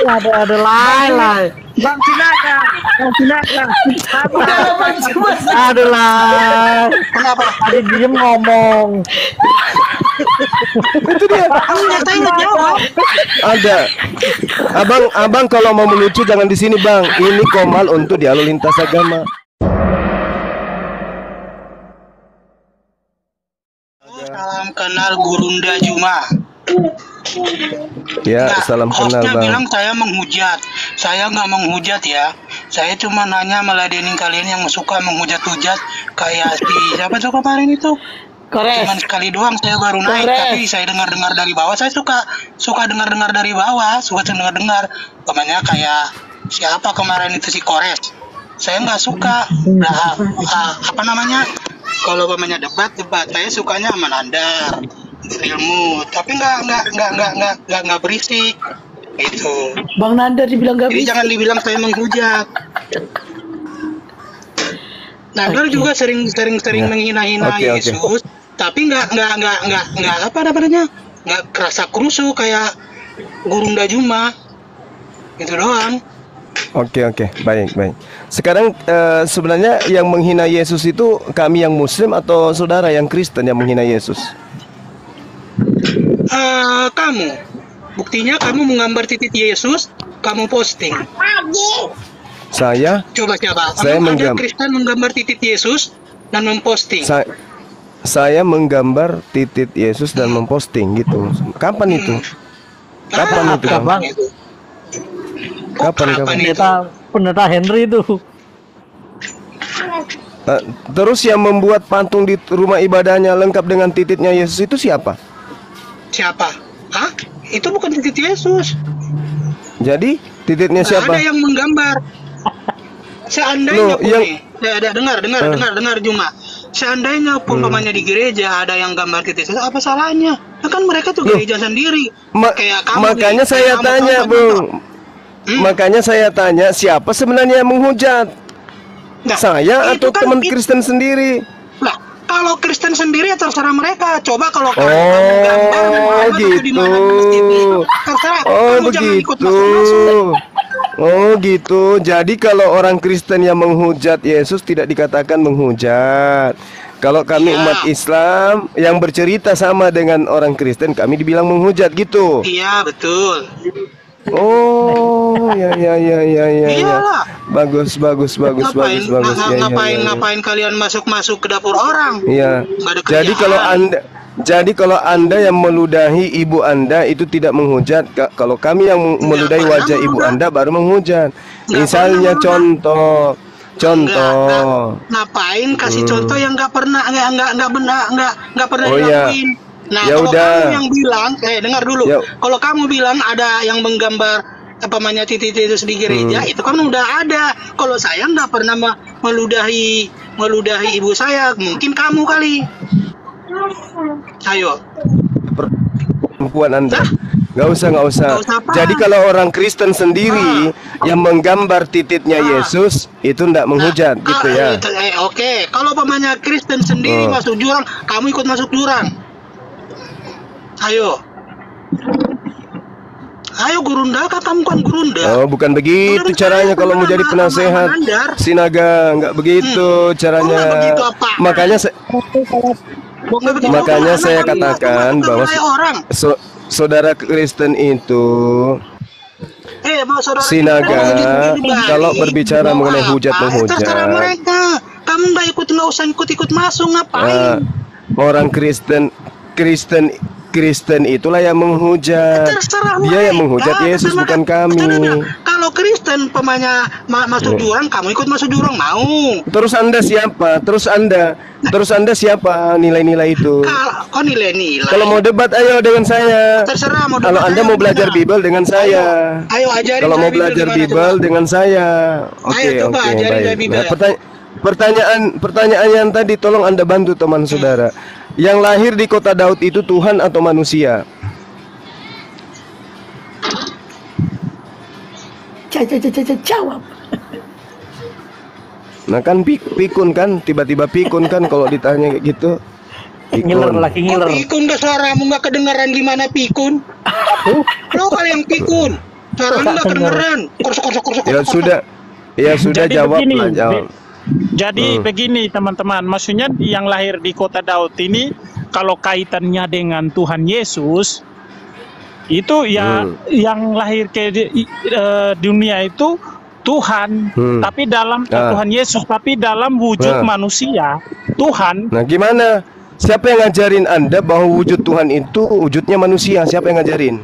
Ada lai. Bang silakan. Udah Bang Cimas. Ada lai. Kenapa? Ada diem ngomong. Itu dia. Katanya jawab. Ada. Abang kalau mau melucu jangan di sini, Bang. Ini Komal untuk dialog lintas agama. Salam kenal Gurunda Juma. Ya, salam kenal, Hostnya Bang. bilang saya menghujat. Saya nggak menghujat ya. Saya cuma nanya meladenin kalian yang suka menghujat-hujat kayak si siapa tuh kemarin itu. Kores. Cuman sekali doang saya baru naik, Kores. tapi saya dengar-dengar dari bawah. Saya suka dengar-dengar dari bawah, suka dengar-dengar. Namanya kayak siapa kemarin itu si Kores. Saya nggak suka. Nah, apa namanya? Kalau namanya debat, saya sukanya sama Nandar, ilmu, tapi nggak berisik. Itu. Bang Nanda dibilang gak Jadi bisa. jangan dibilang saya menghujat. Nandar juga sering Ya. menghina-hina Oke. Yesus, tapi nggak apa namanya, nggak kerasa kerusuh kayak Gurunda Juma. Itu doang. Oke, baik. Sekarang sebenarnya yang menghina Yesus itu kami yang Muslim atau saudara yang Kristen yang menghina Yesus? Kamu, buktinya kamu menggambar titik Yesus, kamu posting. Saya Coba siapa? Saya Kamu ada menggam- Kristen menggambar titik Yesus dan memposting. saya menggambar titik Yesus dan memposting gitu. Kapan itu? Kapan itu, Bang? Bang? Itu? Kapan? Pendeta Henry itu. Terus yang membuat patung di rumah ibadahnya lengkap dengan titiknya Yesus itu siapa? Siapa? Hah? Itu bukan titik Yesus. Jadi titiknya Nggak siapa? ada yang menggambar. Seandainya Loh, pun yang- nih, ada dengar Juma. Seandainya pun pamannya di gereja ada yang gambar titik Yesus, apa salahnya? Nah, kan mereka tuh Loh, gereja sendiri. Kayak kamu makanya nih, saya kamu tanya, kan Bung. contoh. Makanya saya tanya siapa sebenarnya yang menghujat? Nah, Saya itu atau kan teman Kristen sendiri? Lah, kalau Kristen sendiri ya terserah mereka. Coba kalau Oh, Muhammad itu di mana di masjid itu, terserah. Oh Kamu jangan ikut begitu. masuk-masuk. Oh gitu. Jadi kalau orang Kristen yang menghujat Yesus tidak dikatakan menghujat. Kalau kami Iya. umat Islam yang bercerita sama dengan orang Kristen, kami dibilang menghujat gitu. Iya, betul. Oh, ya. Iyalah. Bagus. Ngapain Ya. ngapain kalian masuk-masuk ke dapur orang? Iya. Nggak ada Jadi kalau anda yang meludahi ibu anda itu tidak menghujat. Kalau kami yang meludahi pernah wajah ibu meludah. anda baru menghujat. Nggak Misalnya pernah contoh. Ngapain kasih contoh yang nggak pernah nggak pernah Oh, iya. dilakuin. Nah, Ya kalau udah. kamu yang bilang, dengar dulu. Ya. Kalau kamu bilang ada yang menggambar apa namanya titik Yesus di gereja, itu kan udah ada. Kalau saya nggak pernah meludahi ibu saya, mungkin kamu kali. Ayo. Perempuan anda. Nggak usah. Nggak usah apa. Jadi kalau orang Kristen sendiri yang menggambar titiknya Yesus itu nggak menghujat gitu ya. Oke, kalau pamannya Kristen sendiri masuk jurang, kamu ikut masuk jurang. Ayo Gurunda, kan kamu kan Gurunda. Oh, bukan begitu Udah, caranya kalau mau jadi sama penasehat Nandar. Sinaga, nggak begitu caranya. nggak begitu apa? Makanya Nggak begitu makanya apa, saya kamu katakan bukan bahwa wilayah orang. saudara Kristen itu Saudara Sinaga Kristen itu kalau balik. berbicara Mau mengenai apa? hujat Terserah mereka. Kamu nggak usah ikut masuk, ngapain? orang Kristen itulah yang menghujat. Terserah Dia mereka. yang menghujat Yesus, Terserah bukan mereka. kami. Kalau Kristen pemanya masuk jurang, kamu ikut masuk jurang, mau? Terus Anda siapa? Terus Anda siapa nilai-nilai itu? Kok nilai-nilai? Kalau mau debat ayo dengan saya. Terserah mau Kalau debat, Anda ayo mau belajar gimana? Bible dengan saya. Ayo ajarin Kalau saya mau belajar gimana, Bible coba. dengan saya. Oke, coba ajarin saya baik. Bible. Nah, pertanyaan yang tadi tolong Anda bantu teman saudara. Yang lahir di kota Daud itu Tuhan atau manusia? Jawab. Nah kan pikun kan, tiba-tiba pikun kan kalau ditanya kayak gitu. Ngiler lagi ngiler. Pikun dah suaramu nggak kedengaran gimana pikun? Lo kali yang pikun. Suara lu nggak kedengeran. Kursus. Ya sudah. Ya sudah, Jadi jawab begini, lah, jawab. Jadi begini teman-teman, maksudnya yang lahir di kota Daud ini kalau kaitannya dengan Tuhan Yesus itu ya yang lahir ke dunia itu Tuhan, tapi dalam Tuhan Yesus, tapi dalam wujud manusia Tuhan. Nah, gimana? Siapa yang ngajarin Anda bahwa wujud Tuhan itu wujudnya manusia? Siapa yang ngajarin?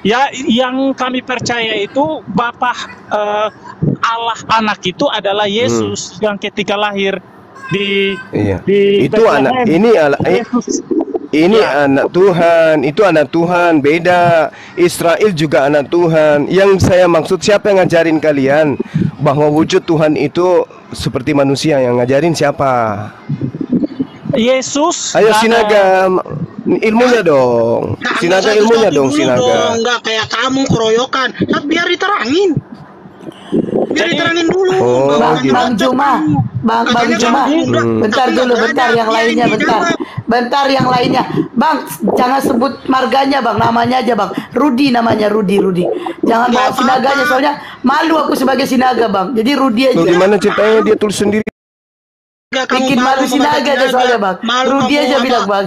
Ya, yang kami percaya itu Bapa Allah anak itu adalah Yesus yang ketika lahir di Iya. di Itu anak Yesus. ini Ya. anak Tuhan, itu anak Tuhan, beda. Israel juga anak Tuhan. Yang saya maksud, siapa yang ngajarin kalian bahwa wujud Tuhan itu seperti manusia? Yang ngajarin siapa? Yesus. Ayo Sinaga, ilmunya dong. Sinaga ilmunya dong, Sinaga. Enggak kayak kamu keroyokan. Nah, biar diterangin. Biar diterangin dulu. Oh, gitu. Bang Juma, Bang Juma, bentar dulu, bentar yang lainnya, bentar yang lainnya, Bang, jangan sebut marganya, Bang, namanya aja, Bang, Rudi namanya, Rudi, jangan bawa sinaganya, soalnya malu aku sebagai sinaga, Bang, jadi Rudi aja. Tuh, gimana ceritanya dia tulis sendiri? Bikin malu sinaga deh soalnya, Bang, Rudi aja bilang, Bang.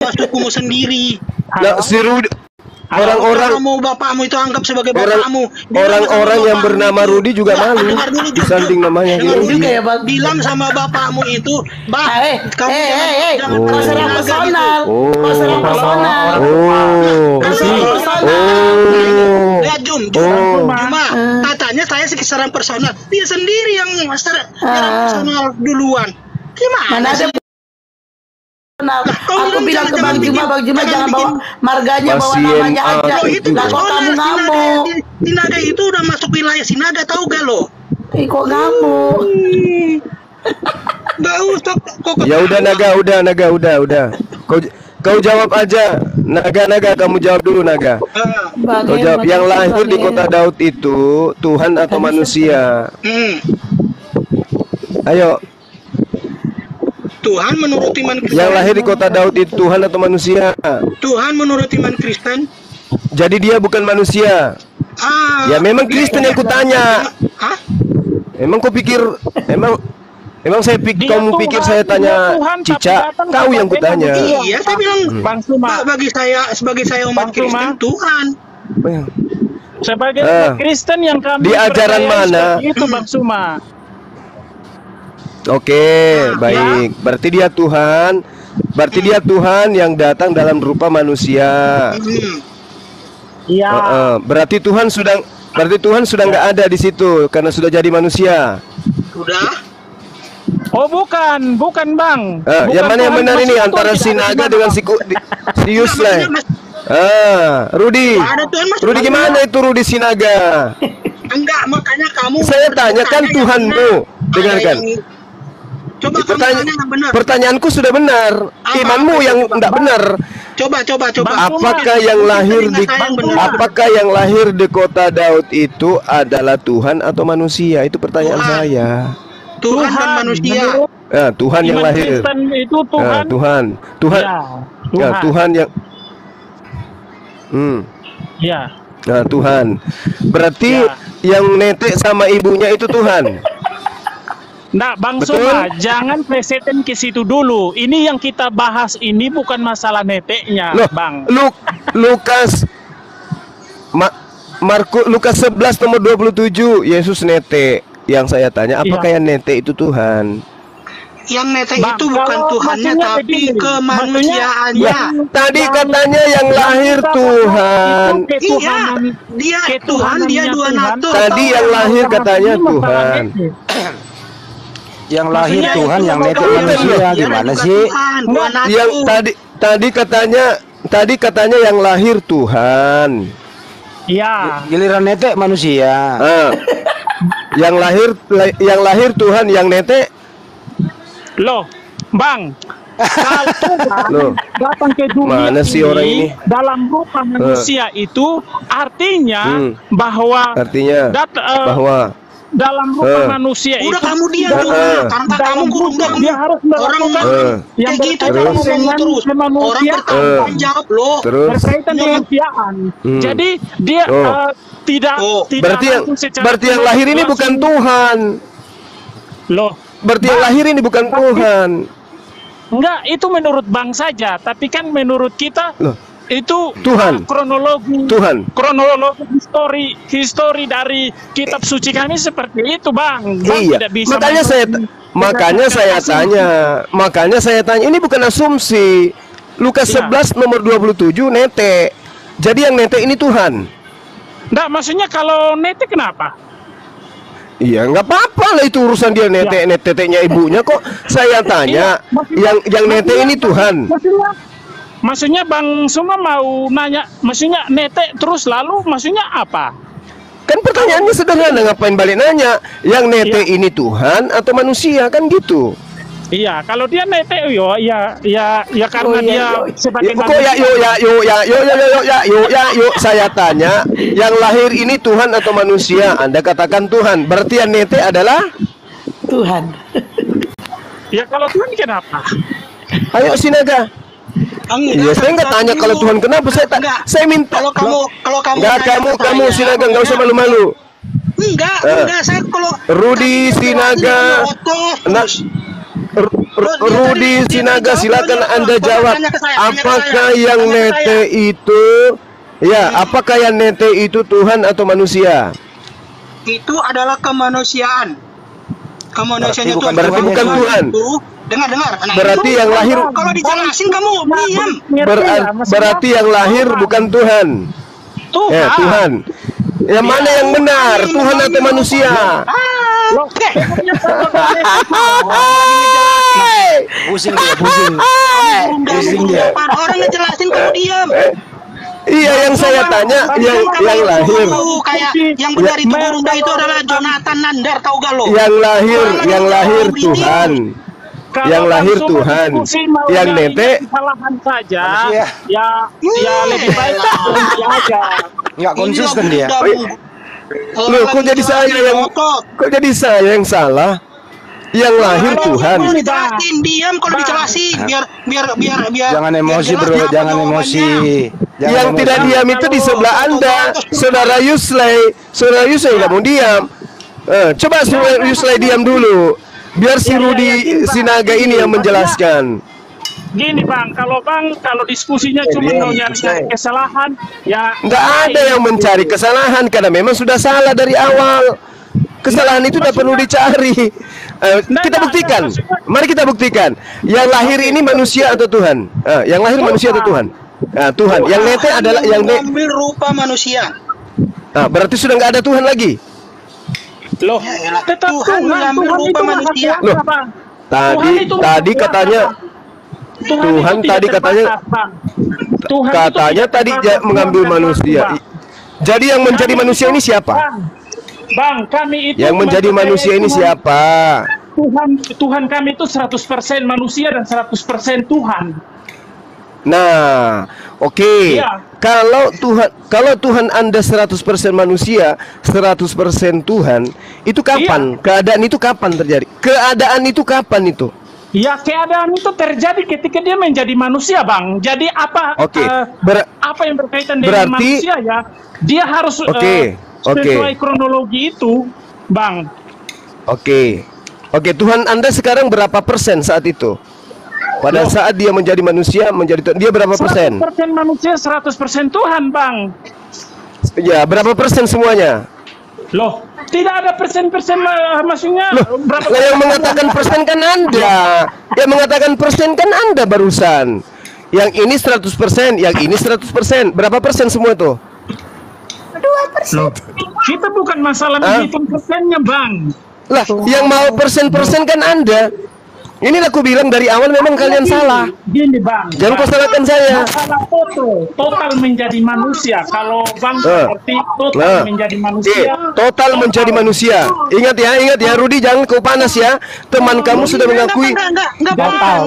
Sukumu sendiri. Nah, si Rudi, orang-orang Kamu bapakmu itu anggap sebagai bapakmu. orang-orang yang bernama Rudi juga malu disanding namanya Rudi Rudi. kayak Bang. Bilang sama bapakmu itu, Kau serang personal, kau serang personal. Oh. Lihat Juma, katanya saya serang personal. Dia sendiri yang serang personal duluan. Gimana? Mana ada personal? Aku bilang ke Bang Juma jangan bawa marganya, bawa namanya aja. Lah kok kamu ngamuk? Sinaga itu udah masuk wilayah Sinaga, tahu gak lo? Kok ngamuk? Gak usah kok. Ya udah Naga, udah. Kau jawab aja. Naga, kamu jawab dulu, Naga. Bang, Kau jawab, yang lahir di kota Daud itu Tuhan atau manusia? Ayo, Tuhan menurut iman Kristen. yang lahir di kota Daud itu Tuhan atau manusia? Tuhan menurut iman Kristen. Jadi dia bukan manusia. Ya memang Kristen yang kutanya. Hah? Emang kau pikir emang saya pikir Dia kamu Tuhan, pikir saya tanya dia Tuhan, tapi Cica? datang Kau yang kepada kutanya. manusia. Iya, saya bilang Bang Suma, bagi saya sebagai saya umat Bang Suma. Kristen Tuhan. sebagai umat Kristen yang kami Di ajaran percaya mana? seperti itu Bang Suma. Oke, baik. Berarti dia Tuhan. Berarti dia Tuhan yang datang dalam rupa manusia. Iya. Berarti Tuhan sudah nggak ada di situ karena sudah jadi manusia. Udah. Oh bukan Bang. Yang Bukan mana yang Tuhan, benar ini maksudnya antara Tuhan Sinaga tidak dengan ada. si Yusle? Rudi. Ada Tuhan, Mas. Rudi gimana itu Rudi Sinaga? Enggak, makanya kamu. Saya tanyakan yang Tuhanmu. benar. Dengarkan. Coba kamu tanya yang benar. Pertanyaanku sudah benar. Imanmu yang tidak benar. Coba. Apakah yang lahir di kota Daud itu adalah Tuhan atau manusia? Itu pertanyaan Tuhan. saya. Tuhan dan manusia. menurut Tuhan yang iman lahir. Kristen itu Tuhan. Tuhan. Ya, Tuhan yang. Ya. Nah, Tuhan. Berarti yang netek sama ibunya itu Tuhan. Nah, Bang Betul? Suma, jangan preseten ke situ dulu. Ini yang kita bahas ini bukan masalah neteknya, Loh, Bang. Lukas Lukas 11 nomor 27, Yesus netek. Yang saya tanya, apakah yang netek itu Tuhan? Yang netek Bang, itu bukan kalau Tuhannya maksudnya tapi begini, kemanusiaannya. maksudnya- Tadi katanya yang lahir Tuhan. Itu ketuhanan, Dia Tuhan, ketuhanannya dia dua Tuhan. natur. Tadi yang lahir katanya Ini masalah Tuhan. netek. Yang lahir Maksudnya Tuhan, itu yang bukan netek Tuhan. manusia, Dia gimana bukan sih? Tuhan, dua natur. Yang tadi katanya yang lahir Tuhan. Ya, Giliran netek manusia. Yang lahir Tuhan, yang netek. loh, Bang. Kalau Loh, datang ke dunia mana sih orang ini? dalam rupa manusia itu artinya bahwa Artinya bahwa dalam rupa manusia Udah itu kamu diam tidak- juga. Karena kamu kurung dia kamu. harus Orang melakukan yang kayak gitu berkaitan kamu dengan terus. Orang kemanusiaan. bertanggung jawab loh. Terus Berkaitan dengan kemanusiaan. Jadi dia Oh. tidak tidak berarti yang langsung secara berarti yang lahir ini bukan langsung. Tuhan. Loh, Berarti yang lahir ini bukan Tuhan. enggak, itu menurut Bang saja, tapi kan menurut kita Loh, itu Tuhan. kronologi histori dari kitab suci kami seperti itu, Bang. Bang Iya, tidak bisa makanya saya tanya, ini bukan asumsi. Lukas Iya. 11 nomor 27 nete. Jadi yang nete ini Tuhan. Enggak, maksudnya kalau nete kenapa? Iya, nggak apa-apa lah itu urusan dia nete, neteknya ibunya kok. Saya tanya, Iya, maksudnya- yang nete ini Tuhan. Maksudnya Bang Suma mau nanya, maksudnya nete terus lalu maksudnya apa? Kan pertanyaannya sederhana, ngapain balik nanya? Yang nete Iya. ini Tuhan atau manusia, kan gitu. Iya, kalau dia nete ya karena dia sebagai Kok yuk, saya tanya, yang lahir ini Tuhan atau manusia? Anda katakan Tuhan, berarti yang nete adalah? Tuhan. Ya kalau Tuhan kenapa? Ayo Sinaga. Iya, saya nggak tanya kalau Tuhan kenapa, saya minta. Kalau kamu Nggak, nanya ke kamu saya, Sinaga, nggak usah malu-malu. Enggak, saya kalau Rudi Sinaga. Rudi Sinaga, silakan Anda jawab. Apakah yang nete itu, apakah yang nete itu Tuhan atau manusia? itu adalah kemanusiaan. Kemanusiaannya Berarti bukan Tuhan. Dengar. Nah, Berarti itu yang lahir, kalau dijelasin kamu diam. berarti yang lahir bukan Tuhan. Tuhan. Tuhan. Yang mana yang benar, Tuhan atau manusia? Pusing dia, pusing. Pusing dia. Orang ngejelasin kamu diam. Iya, yang saya tanya, yang lahir. Kayak yang benar itu Gurunda itu adalah Jonathan Nandar, tahu gak lo? Yang lahir Tuhan. Kalau Yang lahir Bang Suma Tuhan. diskusi mau Yang nyari nete, kesalahan saja, Manusia. ya lebih baik berhenti aja. Nggak konsisten dia. loh, kok jadi saya yang salah? Yang lahir Tuhan. Kalau dijelasin diam, kalau dijelasin biar Jangan emosi, biar jelas bro, apa jangan emosi. jawabannya. Jangan Yang emosi. tidak diam itu di sebelah Anda, Saudara Yusley. Saudara Yusley nggak mau diam. Coba Saudara Yusley diam dulu, biar si Rudi Sinaga ini yang menjelaskan. Gini Bang, kalau diskusinya cuma mau nyari kesalahan, ya Nggak ada yang mencari kesalahan karena memang sudah salah dari awal. Kesalahan itu tidak perlu dicari. Kita buktikan. Mari kita buktikan. Yang lahir ini manusia atau Tuhan? Yang lahir manusia atau Tuhan? Tuhan. Yang nete adalah yang mengambil rupa manusia. berarti sudah nggak ada Tuhan lagi. loh, Ya elah, tetap Tuhan mengambil Tuhan rupa itu manusia. maha kuasa, Loh, Bang. Tadi Tuhan itu tadi maha katanya kuasa. Tuhan itu tadi tidak katanya terbatas, Bang. Tuhan itu katanya tidak tadi terbatas, mengambil Tuhan manusia. Bang. Jadi yang menjadi Kami manusia itu- ini siapa? Bang, kami itu Yang menjadi mempercayai manusia ini Tuhan. siapa? Tuhan kami itu 100% manusia dan 100% Tuhan. Nah, oke. Iya. Kalau Tuhan Anda 100% manusia, 100% Tuhan, itu kapan? Iya. Keadaan itu kapan terjadi? Keadaan itu kapan itu? Ya keadaan itu terjadi ketika dia menjadi manusia, Bang. Jadi apa? Oke. Apa yang berkaitan dengan berarti- manusia ya? Dia harus Oke. sesuai kronologi itu, Bang. Oke, Tuhan Anda sekarang berapa persen saat itu? Pada Loh. saat dia menjadi manusia, menjadi Tuhan, dia berapa persen? 100% manusia, 100% Tuhan, Bang. Ya, berapa persen semuanya? Loh, tidak ada persen-persen maksudnya berapa? Lah, yang mengatakan persen kan Anda. Yang mengatakan persen kan Anda barusan. Yang ini 100%, yang ini 100%. Berapa persen semua tuh? Loh, kita bukan masalah menghitung persennya, Bang. Lah, yang mau persen-persen kan Anda. Ini aku bilang dari awal memang kalian salah. Gini, Bang. Jangan kau salahkan saya. Masalah total menjadi manusia. Kalau Bang seperti total menjadi manusia. Total menjadi manusia. Ingat ya, Rudi, jangan kau panas ya. Teman kamu sudah mengakui. Enggak Total.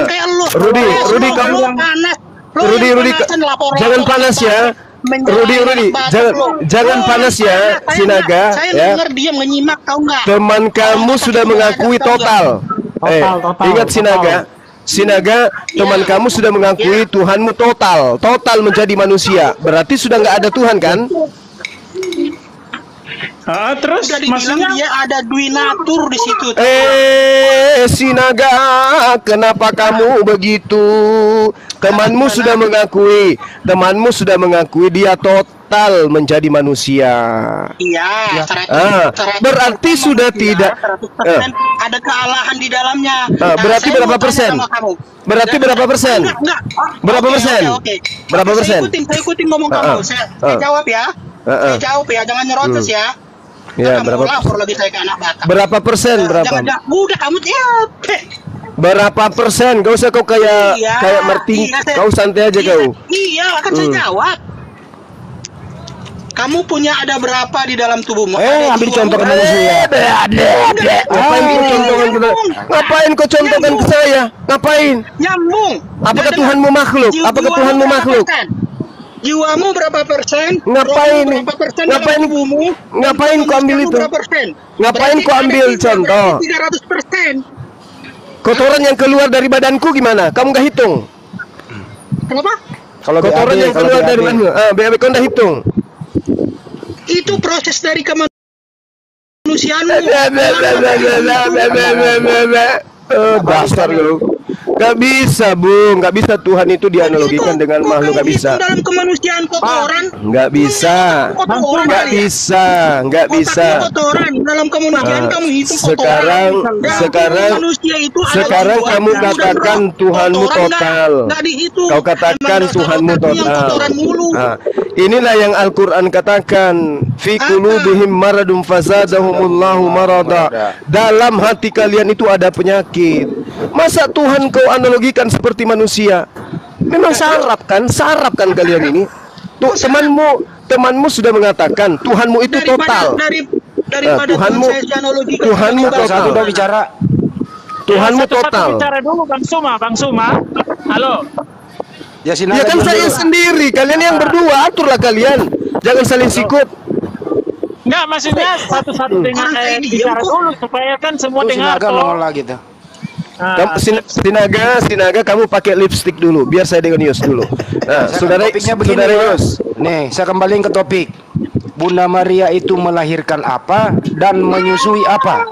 kayak lu. Rudi, Lu kamu- panas. Rudi, Panasan laporan jangan lu. panas ya. Rudi, jangan panas ya, Sinaga. Saya Ya. dengar dia menyimak, tahu nggak? Teman kamu sudah mengakui total. Total. Ingat Sinaga, teman kamu sudah mengakui Tuhanmu total menjadi manusia. Berarti sudah nggak ada Tuhan kan? Terus Sudah dibilang maksudnya dia ada duinatur di situ. Sinaga, kenapa kamu begitu? Temanmu sudah mengakui dia total menjadi manusia. Iya, Berarti sudah tidak. Ada kealahan di dalamnya. Berarti saya berapa mau tanya persen? sama kamu. Berarti berapa persen? Enggak. Berapa Oke, persen? oke. Berapa Oke, persen? Saya ikutin ngomong kamu. Saya jawab ya. Saya jawab ya, jangan nyerocos ya. Ya, Kamu berapa? lapor lagi saya ke anak Batak. Berapa persen? Berapa? Udah kamu jawab. Berapa persen? Gak usah kau kayak Martin. Kau santai aja kau. Iya, akan saya jawab. Kamu punya ada berapa di dalam tubuhmu? Ambil contoh ke manusia. Ngapain kau contohkan ke saya? Ngapain? Nyambung. Apakah Tuhanmu makhluk? Apakah Tuhanmu makhluk? Jiwamu berapa persen? Ngapain? Rohmu berapa persen Ngapain? dalam tubuhmu? Ngapain kau ambil itu? Berapa persen? Ngapain kau ambil contoh? 300%. Kotoran yang keluar dari badanku gimana? Kamu nggak hitung? Kenapa? Kalau Kotoran yang keluar dari badanku, BAB kau nggak hitung? Itu proses dari kemanusiaanmu. Dasar lu. Gak bisa, Bung. Gak bisa Tuhan itu dianalogikan dengan makhluk. Gak bisa. Dalam kemanusiaan kotoran. Gak bisa. Kotoran Gak kali ya? bisa. Gak bisa. Kotoran dalam kemanusiaan kamu hitung Sekarang kamu katakan Tuhanmu total. Kau katakan Tuhanmu total. Inilah yang Al-Quran katakan, fi qulubihim maradun fazadahumullahu marada. Dalam hati kalian itu ada penyakit. Masa Tuhan kau analogikan seperti manusia? Memang sarap kan kalian ini. Tuh temanmu sudah mengatakan Tuhanmu itu total. Tuhanmu total. Satu udah bicara. Tuhanmu satu-satu total. bicara dulu Bang Suma. Halo. Ya Ya kan saya sendiri, kalian yang berdua aturlah kalian. Jangan saling sikut. Enggak, maksudnya satu-satu dengan bicara dulu supaya kan semua dengar Sinaga toh. ngomong lagi tuh. Sinaga, kamu pakai lipstick dulu, biar saya dengan Yus dulu. Nah, saudara Yus. Nih, saya kembaliin ke topik. Bunda Maria itu melahirkan apa dan menyusui apa?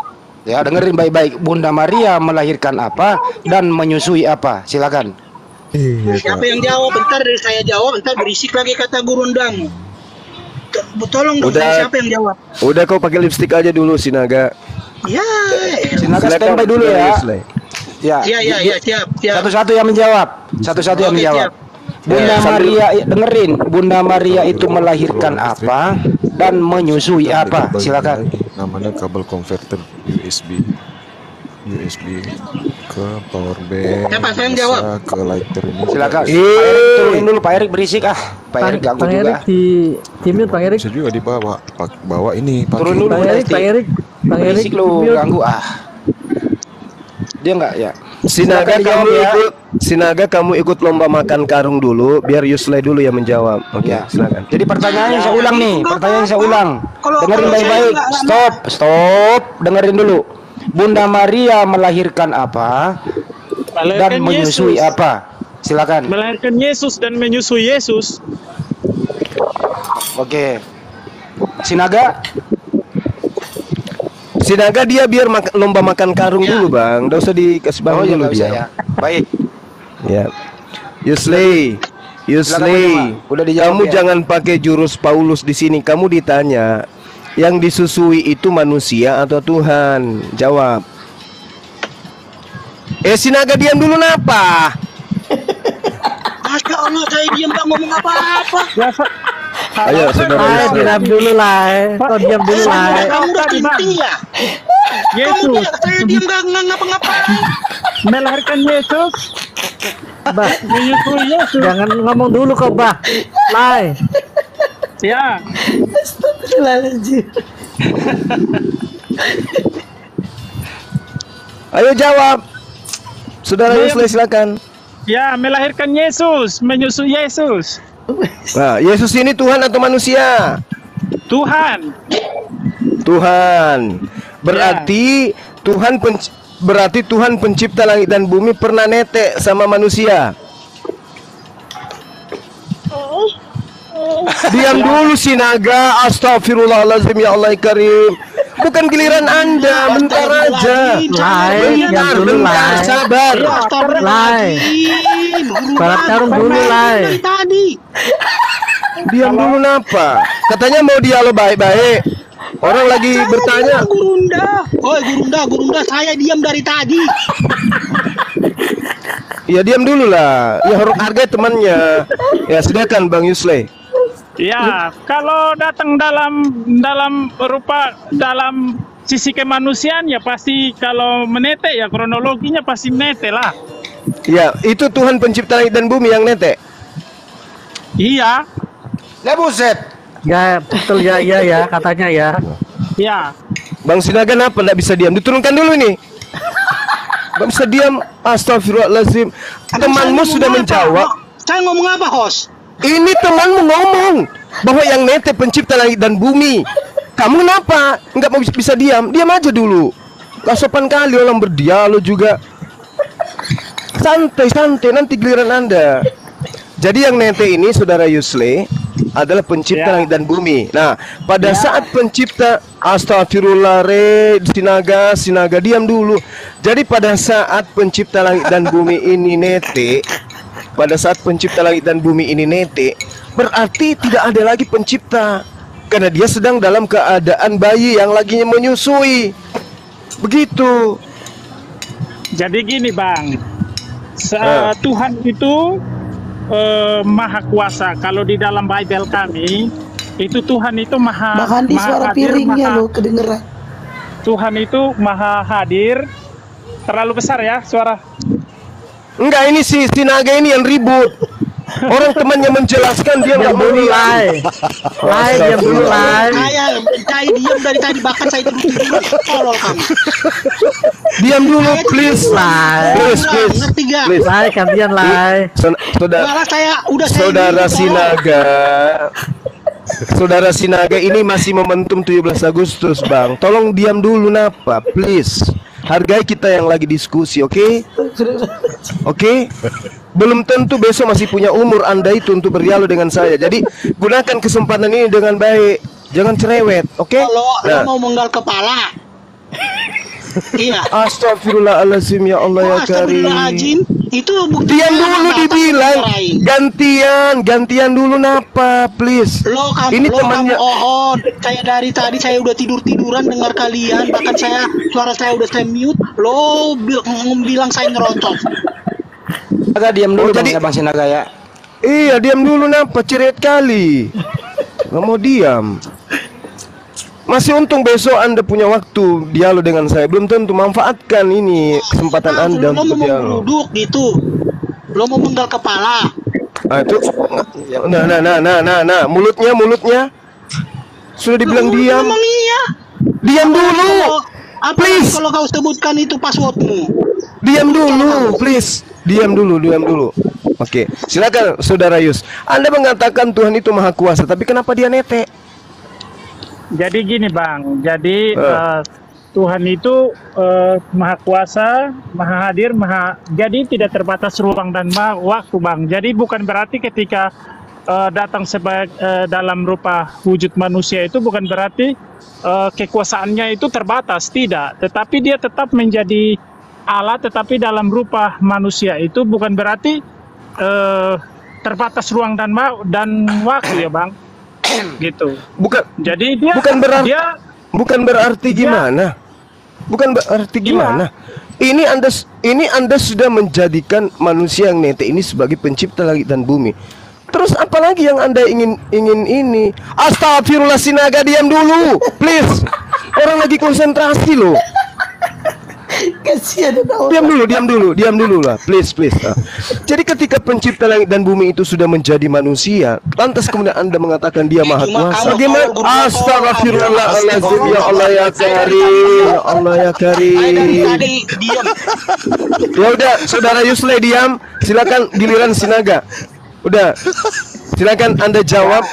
Ya, dengerin baik-baik. Bunda Maria melahirkan apa dan menyusui apa? Silakan. Siapa yang jawab? Bentar dari saya jawab, bentar berisik lagi kata gurundang. Tolong dong, siapa yang jawab? Udah kau pakai lipstick aja dulu, Sinaga. Ya. Sinaga standby dulu ya. Ya. Siap. Satu-satu yang menjawab. Satu-satu yang Oke, menjawab. siap. Bunda Maria, dengerin. Bunda Maria itu melahirkan apa dan menyusui apa? Silakan. Namanya kabel konverter USB ke power bank. Siapa yang jawab? Ke lighter ini. Silakan. Pak Erik, turunin dulu Pak Erik, berisik ah. Pak Erik ganggu Bang juga. Erik di mute Bang Erik. Bisa juga dibawa. Bawa ini pakai. Turun dulu Bang Erik, Bang Erik. Berisik lu, ganggu ah. Dia enggak ya? Sinaga kamu ikut lomba makan karung dulu, biar Yusley dulu yang menjawab. Oke, Ya. silakan. Jadi pertanyaannya saya ulang nih, pertanyaan saya ulang. Kalau- Dengerin kalau saya baik-baik. nggak Stop. Dengerin dulu. Bunda Maria melahirkan apa dan Melahirkan menyusui Yesus. apa? Silakan. Melahirkan Yesus dan menyusui Yesus. Oke. Sinaga, Sinaga dia biar lomba makan karung dulu, Bang. Nggak usah dikasih bangun ya dulu nggak bisa dia. ya. Baik. Ya. Yusley, Silakan, Pak. Udah dijawab kamu ya? jangan pakai jurus Paulus di sini. Kamu ditanya, yang disusui itu manusia atau Tuhan? Jawab. Sinaga diam dulu napa? Masya Allah, saya diam gak ngomong apa-apa. Ayo saudara. Diam dulu lah. Kau diam dulu lah. Kamu udah penting ya. Yesus Saya diam gak ngapa-ngapain. melahirkan Yesus, Bah, menyusui Yesus. jangan ngomong dulu kau, Bah. Lai. Ya. Astagfirullahaladzim. Ayo jawab. Saudara Yusley silakan. Ya, melahirkan Yesus, menyusui Yesus. Nah, Yesus ini Tuhan atau manusia? Tuhan. Tuhan. Berarti berarti Tuhan pencipta langit dan bumi pernah netek sama manusia. Diam dulu si naga. Astagfirullahaladzim ya Allah karim. Bukan giliran Anda, bentar aja. Diam dulu, Bentar, sabar. Lai. Barat karung dulu, Lai. Diam dulu napa? Katanya mau dialog baik-baik. Orang lagi bertanya. Gurunda. Oi, Gurunda, saya diam dari tadi. Ya diam dulu lah. Ya hargai temannya. Ya silakan Bang Yusle. Ya, kalau datang dalam sisi kemanusiaan ya pasti kalau menetek ya kronologinya pasti menetek lah. Ya, itu Tuhan pencipta langit dan bumi yang netek. Iya. Lah buset. Ya betul ya, iya ya katanya ya. Ya. Bang Sinaga kenapa nggak bisa diam? Diturunkan dulu nih. Nggak bisa diam. Astagfirullahaladzim. Temanmu sudah menjawab. Saya ngomong apa, host? Ini temanmu ngomong bahwa yang netek pencipta langit dan bumi. Kamu kenapa nggak mau bisa diam? Diam aja dulu. Gak sopan kali orang berdialog juga. Santai nanti giliran Anda. Jadi yang netek ini saudara Yusle adalah pencipta langit dan bumi. Nah, pada saat pencipta astagfirullah Sinaga diam dulu. Jadi pada saat pencipta langit dan bumi ini netek, pada saat pencipta langit dan bumi ini netek, berarti tidak ada lagi pencipta. Karena dia sedang dalam keadaan bayi yang lagi menyusui. Begitu. Jadi gini Bang, Tuhan itu maha kuasa. Kalau di dalam Bible kami, itu Tuhan itu maha Bahkan di suara hadir, piringnya lo kedengeran. Tuhan itu maha hadir. Terlalu besar ya suara. Enggak, ini si Sinaga ini yang ribut. Orang temannya menjelaskan dia nggak mau Lai. Lai, diam dulu, Lai. Saya diam dari tadi, bahkan saya tidur. Tolol kamu. Diam dulu, please. Lai. Please. Ngerti gak? Please. Lai, gantian Lai. Malah Saudara Sinaga. Saudara Sinaga ini masih momentum 17 Agustus, Bang. Tolong diam dulu napa, please. Hargai kita yang lagi diskusi, oke? Oke? Belum tentu besok masih punya umur Anda itu untuk berdialog dengan saya. Jadi gunakan kesempatan ini dengan baik. Jangan cerewet, oke? Kalau mau menggal kepala. Iya. Astagfirullahaladzim ya Allah ya Karim. Astagfirullahaladzim. Itu bukti. Diam dulu dibilang. Gantian dulu napa, please. Ini temannya. Saya dari tadi saya udah tiduran dengar kalian. Bahkan suara saya udah saya mute. Lo bilang saya ngerontok. Agak diam dulu jadi Bang Sinaga ya. Iya, diam dulu napa, ceret kali. Nggak mau diam. Masih untung besok Anda punya waktu dialog dengan saya. Belum tentu, manfaatkan ini kesempatan Anda lo untuk mau dialog. duduk gitu. Lo mau menggal kepala. Nah, itu. Nah, mulutnya. Sudah dibilang diam. Emang iya. Diam dulu. Please. Kalau kau sebutkan itu passwordmu. Diam dulu, please. Diam dulu. Oke, silakan Saudara Yus. Anda mengatakan Tuhan itu maha kuasa, tapi kenapa dia netek? Jadi gini Bang, jadi Tuhan itu maha kuasa, maha hadir, jadi tidak terbatas ruang dan waktu Bang. Jadi bukan berarti ketika datang sebagai dalam rupa wujud manusia itu bukan berarti kekuasaannya itu terbatas, tidak. Tetapi dia tetap menjadi Allah, tetapi dalam rupa manusia itu bukan berarti terbatas ruang dan waktu ya Bang. Gitu. Jadi dia bukan berarti gimana? Bukan berarti gimana? Ini Anda sudah menjadikan manusia yang netek ini sebagai pencipta langit dan bumi. Terus apalagi yang Anda ingin ini? Astagfirullah Sinaga, diam dulu, please. Orang lagi konsentrasi loh. Kasihan Diam dulu lah, please. Jadi ketika pencipta langit dan bumi itu sudah menjadi manusia, lantas kemudian Anda mengatakan dia maha kuasa. Bagaimana? Astagfirullahaladzim ya Allah ya Karim, ya Allah ya Karim. Ya udah, Saudara Yusle diam. Silakan giliran Sinaga. Udah. Silakan Anda jawab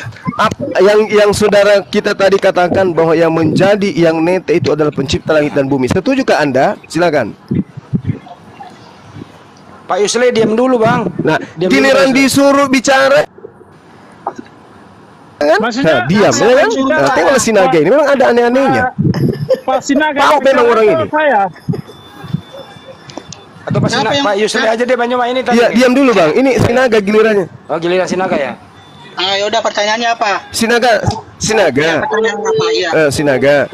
yang saudara kita tadi katakan bahwa yang menjadi yang nete itu adalah pencipta langit dan bumi. Setujukah Anda? Silakan. Pak Yusle diam dulu bang. Nah, Diam giliran dulu, Pak Yusle. disuruh bicara kan? Maksudnya, Nah, diam ya kan? Nah, tengoklah Sinaga ini memang ada aneh-anehnya. Pak Sinaga Tahu memang orang ini. saya. Atau Pak Yusle aja deh Banyuma ini tadi. Iya, diam dulu bang. Ini Sinaga gilirannya. Oh giliran Sinaga ya. Yaudah pertanyaannya apa? Sinaga. Pertanyaan apa? Iya. Sinaga.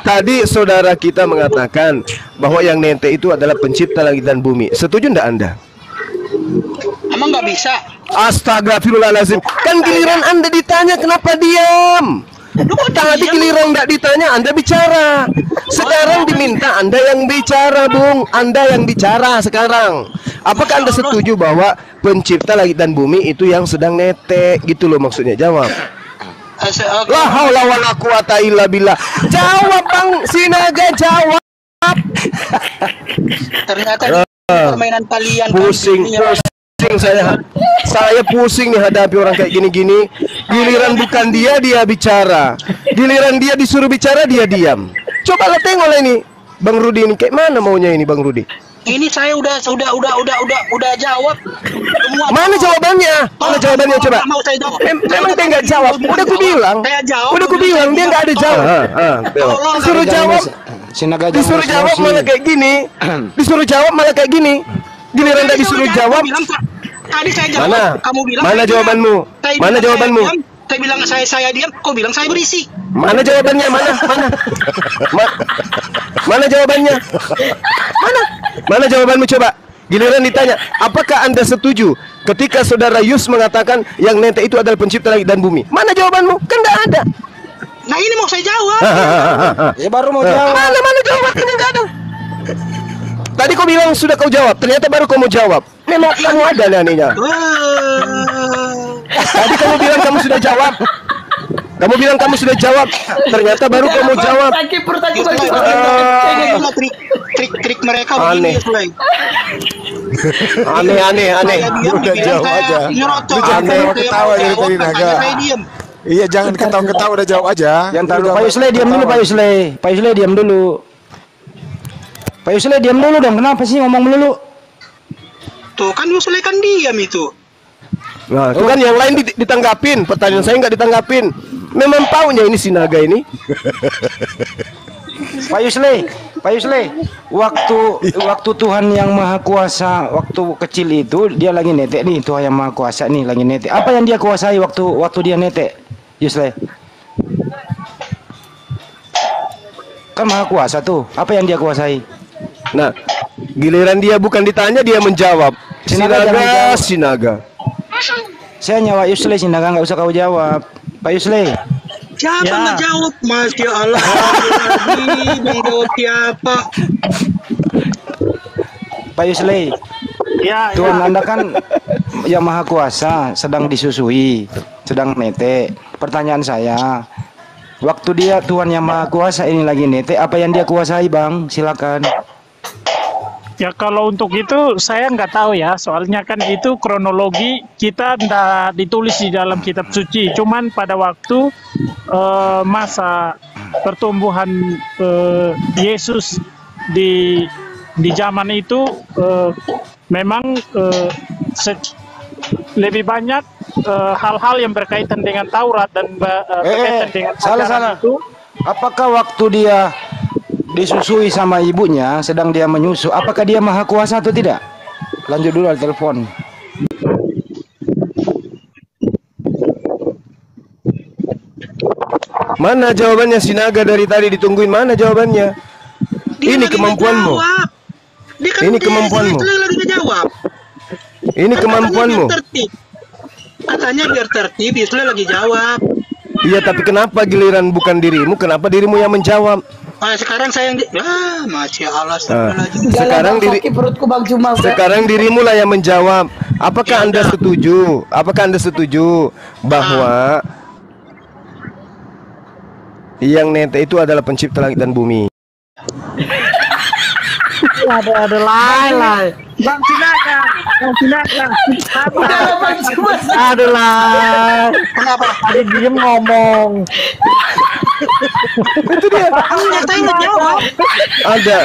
Tadi saudara kita mengatakan bahwa yang nete itu adalah pencipta langit dan bumi. Setuju ndak Anda? Emang nggak bisa? Astagfirullahaladzim. Kan giliran Anda ditanya kenapa diam? Tadi giliran nggak ditanya Anda bicara. Sekarang diminta Anda yang bicara, Bung. Anda yang bicara sekarang. Apakah Anda setuju bahwa pencipta langit dan bumi itu yang sedang nete? Gitu loh maksudnya. Jawab. La haula wala quwata illa billah. Jawab Bang Sinaga, jawab. Ternyata di permainan kalian Pusing saya pusing nih hadapi orang kayak gini-gini. Giliran bukan dia bicara, giliran dia disuruh bicara dia diam. Coba lah tengoklah ini Bang Rudi ini kayak mana maunya ini Bang Rudi. Ini saya udah jawab. Mana jawabannya? Mana jawabannya coba? Mau saya jawab. Memang dia nggak jawab. Udah ku bilang. Udah ku bilang dia nggak ada jawab. Disuruh jawab. Sinaga Disuruh jawab malah kayak gini. Disuruh jawab malah kayak gini. Giliran nggak disuruh jawab. Tadi saya jawab. Mana? Kamu bilang. Mana jawabanmu? Mana jawabanmu? Saya bilang saya diam. Kau bilang saya berisik. Mana jawabannya? Mana jawabannya? Mana jawabanmu coba? Giliran ditanya, apakah Anda setuju ketika saudara Yus mengatakan yang nete itu adalah pencipta langit dan bumi? Mana jawabanmu? Kan nggak ada. Nah ini mau saya jawab. Ya baru mau jawab. Mana jawabannya nggak ada. Tadi kau bilang sudah kau jawab, ternyata baru kau mau jawab. Memang kamu ada anehnya. Tadi kamu bilang kamu sudah jawab. Kamu bilang kamu sudah jawab, ternyata baru kamu jawab. Sakit perut aku Bang. Trik mereka Aneh. begini. Aneh. Udah jawab aja. Lu jangan ketawa dari tadi Naga. Iya jangan ketawa-ketawa udah jawab aja. Yang tahu Pak Yusle diam dulu Pak Yusle. Pak Yusle diam dulu. Pak Yusle diam dulu dong. Kenapa sih ngomong melulu? Tuh kan Yusle kan diam itu. Nah, itu kan yang lain ditanggapin. Pertanyaan saya nggak ditanggapin. Memang paunya ini Sinaga ini. Pak Yusle, waktu Tuhan yang Maha Kuasa waktu kecil itu dia lagi netek nih, Tuhan yang Maha Kuasa nih lagi netek. Apa yang dia kuasai waktu dia netek? Yusle. Kan Maha Kuasa tuh. Apa yang dia kuasai? Nah, giliran dia bukan ditanya dia menjawab. Sinaga. Saya nyawa Yusle, Sinaga nggak usah kau jawab. Pak Yusle. Siapa nggak jawab? Masya Allah. Bang jawab siapa? Pak Yusle. Ya, Tuhan Anda kan yang Maha Kuasa sedang disusui, sedang nete. Pertanyaan saya, waktu dia Tuhan yang Maha Kuasa ini lagi nete, apa yang dia kuasai Bang? Silakan. Ya kalau untuk itu saya nggak tahu ya, soalnya kan itu kronologi kita nggak ditulis di dalam kitab suci. Cuman pada waktu masa pertumbuhan Yesus di zaman itu memang lebih banyak hal-hal yang berkaitan dengan Taurat dan berkaitan dengan salah. itu. Apakah waktu dia disusui sama ibunya, sedang dia menyusu, apakah dia Maha Kuasa atau tidak? Lanjut dulu al telepon. Mana jawabannya Sinaga dari tadi ditungguin, mana jawabannya? Ini kemampuanmu. Ini kemampuanmu. Ini kemampuanmu. Katanya biar tertib, Yusle lagi jawab. Iya, tapi kenapa giliran bukan dirimu? Kenapa dirimu yang menjawab? Sekarang saya yang Masya Allah. Sekarang dirimu lah yang menjawab. Apakah Anda setuju? Apakah Anda setuju bahwa yang nete itu adalah pencipta langit dan bumi? Ada lain. Bang Sinaga. Udahlah Bang Juma. Aduh lah. Kenapa? Tadi diem ngomong. Itu dia. Saya nggak jawab. Ada.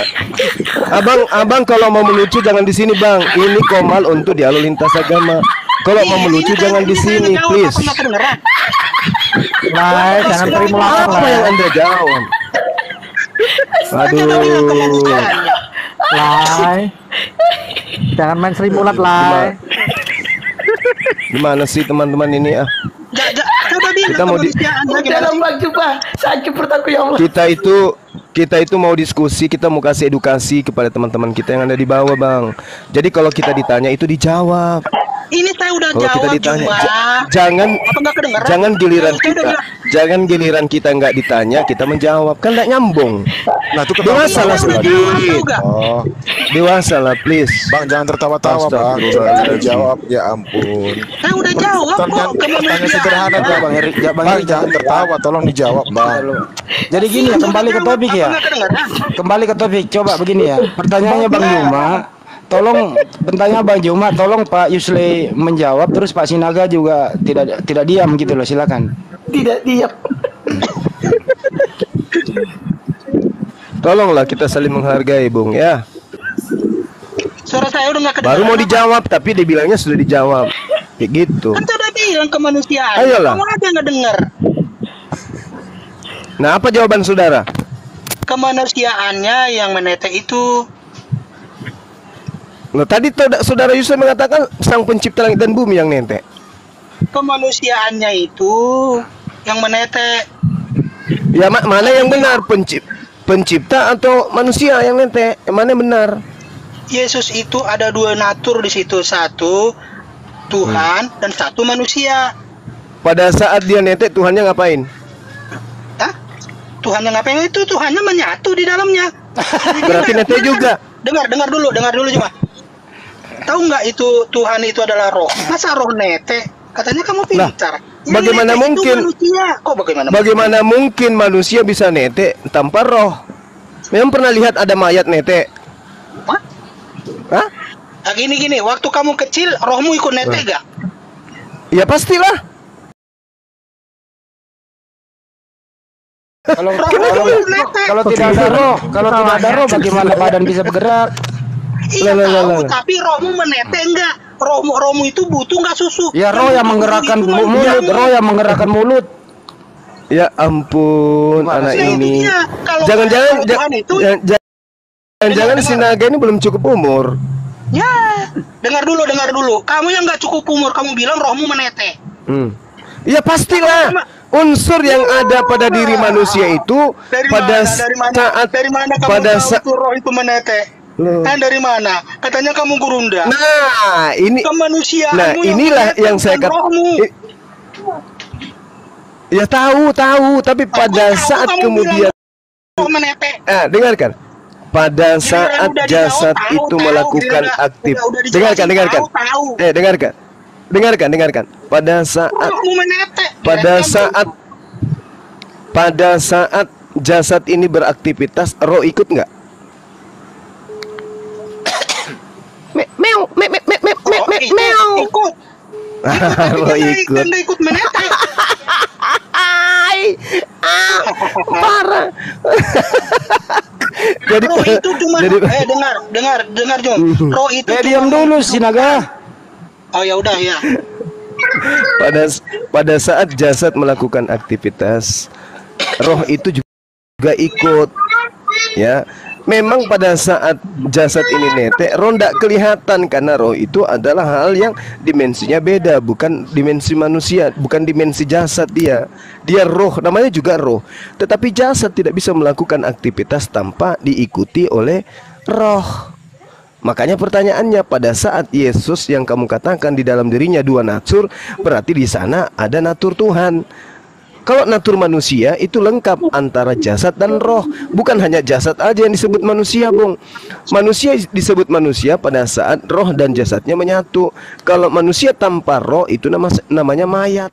Abang kalau mau melucu jangan di sini, Bang. Ini Komal untuk dialog lintas agama. Kalau mau melucu jangan di sini, please. Aku nggak kedengeran. Lai, jangan terima lapor Apa yang lah. Anda jawab? Kan udah bilang kemanusiaannya. Lai. Jangan main Sri Mulat, Lai. Gimana sih teman-teman ini ah? Coba bilang Kita mau di- kemanusiaannya Udah gimana lah sih? Bang Juma. Sakit perut aku ya Allah. Kita itu mau diskusi, kita mau kasih edukasi kepada teman-teman kita yang ada di bawah, Bang. Jadi kalau kita ditanya itu dijawab. Ini saya udah Kalau kita jawab ditanya, cuma. jangan Apa nggak kedengeran? jangan giliran Saya udah kita, bilang. jangan giliran kita nggak ditanya kita menjawab, kan nggak nyambung. Nah, itu ketawa. Dewasa lah Saya udah sedikit. jawab, tahu nggak? Oh, Dewasa lah, please. Bang jangan tertawa-tawa, Bang. Astagfirullahaladzim. Udah jawab, ya ampun. Saya udah jawab kok Pertanyaan sederhana, kemanusiaan. Bang Erik, ya, Bang Bang Erik jangan tertawa, tolong dijawab, Bang. Jadi gini ya, kembali ke topik ya. Apa nggak kedengeran? Kembali ke topik, coba begini ya. Pertanyaannya Bang Juma, tolong bertanya Bang Juma, tolong Pak Yusli menjawab, terus Pak Sinaga juga tidak diam gitu loh, silakan. Tidak diam. Tolonglah kita saling menghargai, Bung ya. Suara saya udah nggak kedengeran. Baru mau dijawab tapi dibilangnya sudah dijawab. Kayak gitu. Kan saya udah bilang kemanusiaan. Ayolah. Kamu aja nggak dengar. Nah, apa jawaban saudara? Kemanusiaannya yang menetek itu. Nah, tadi saudara Yusuf mengatakan sang pencipta langit dan bumi yang netek. Kemanusiaannya itu yang menetek. Ya, mana yang benar? Pencipta atau manusia yang netek? Yang mana yang benar? Yesus itu ada dua natur di situ, satu Tuhan dan satu manusia. Pada saat dia netek, Tuhannya ngapain? Hah? Tuhannya ngapain itu? Tuhannya menyatu di dalamnya. Berarti netek juga. Dengar dulu cuma. Tahu nggak itu Tuhan itu adalah roh? Masa roh netek? Katanya kamu pintar. Yang bagaimana netek itu mungkin? manusia. Kok bagaimana? Bagaimana mungkin manusia bisa netek tanpa roh? Memang pernah lihat ada mayat netek? Hah? Hah? Nah, gini, waktu kamu kecil, rohmu ikut netek gak? Ya pastilah. Kalau Rohmu ikut netek. kalau tidak ada roh, bagaimana badan bisa bergerak? Iya Lah, lah, tahu, lah. tapi rohmu menetek enggak? Rohmu itu butuh nggak susu? Ya roh yang menggerakkan mulut, roh yang menggerakkan mulut. Ya ampun, anak Nah, itu ini. dia. Kalau Jangan-jangan Tuhan itu, jangan si Naga ini belum cukup umur. ya, dengar dulu. Kamu yang nggak cukup umur, kamu bilang rohmu menetek. Ya pastilah. Unsur yang ada pada diri manusia itu Dari pada mana kamu pada tahu itu roh itu menetek? Loh. Kan dari mana? Katanya kamu gurunda. Nah, ini Kemanusiaanmu nah inilah menetek yang saya bukan rohmu. Ya tahu, tapi pada tahu saat kamu kemudian roh menetek. dengarkan. Pada saat udah jasad dijawab, itu tahu, melakukan udah aktif. dijelasin, Dengarkan. tahu. Dengarkan. Pada saat Rohmu menetek. pada saat jasad ini beraktivitas, roh ikut nggak? Ikut. Roh ikut. Anda ikut menetek. Parah. Roh itu cuma dengar Jom. Roh itu Diam dulu Sinaga. Oh ya udah ya. Pada saat jasad melakukan aktivitas, roh itu juga ikut. Ya, memang pada saat jasad ini netek, roh tidak kelihatan karena roh itu adalah hal yang dimensinya beda, bukan dimensi manusia, bukan dimensi jasad dia. Dia roh, namanya juga roh. Tetapi jasad tidak bisa melakukan aktivitas tanpa diikuti oleh roh. Makanya pertanyaannya, pada saat Yesus yang kamu katakan di dalam dirinya dua natur, berarti di sana ada natur Tuhan. Kalau natur manusia itu lengkap antara jasad dan roh. Bukan hanya jasad aja yang disebut manusia, Bung. Manusia disebut manusia pada saat roh dan jasadnya menyatu. Kalau manusia tanpa roh itu namanya mayat.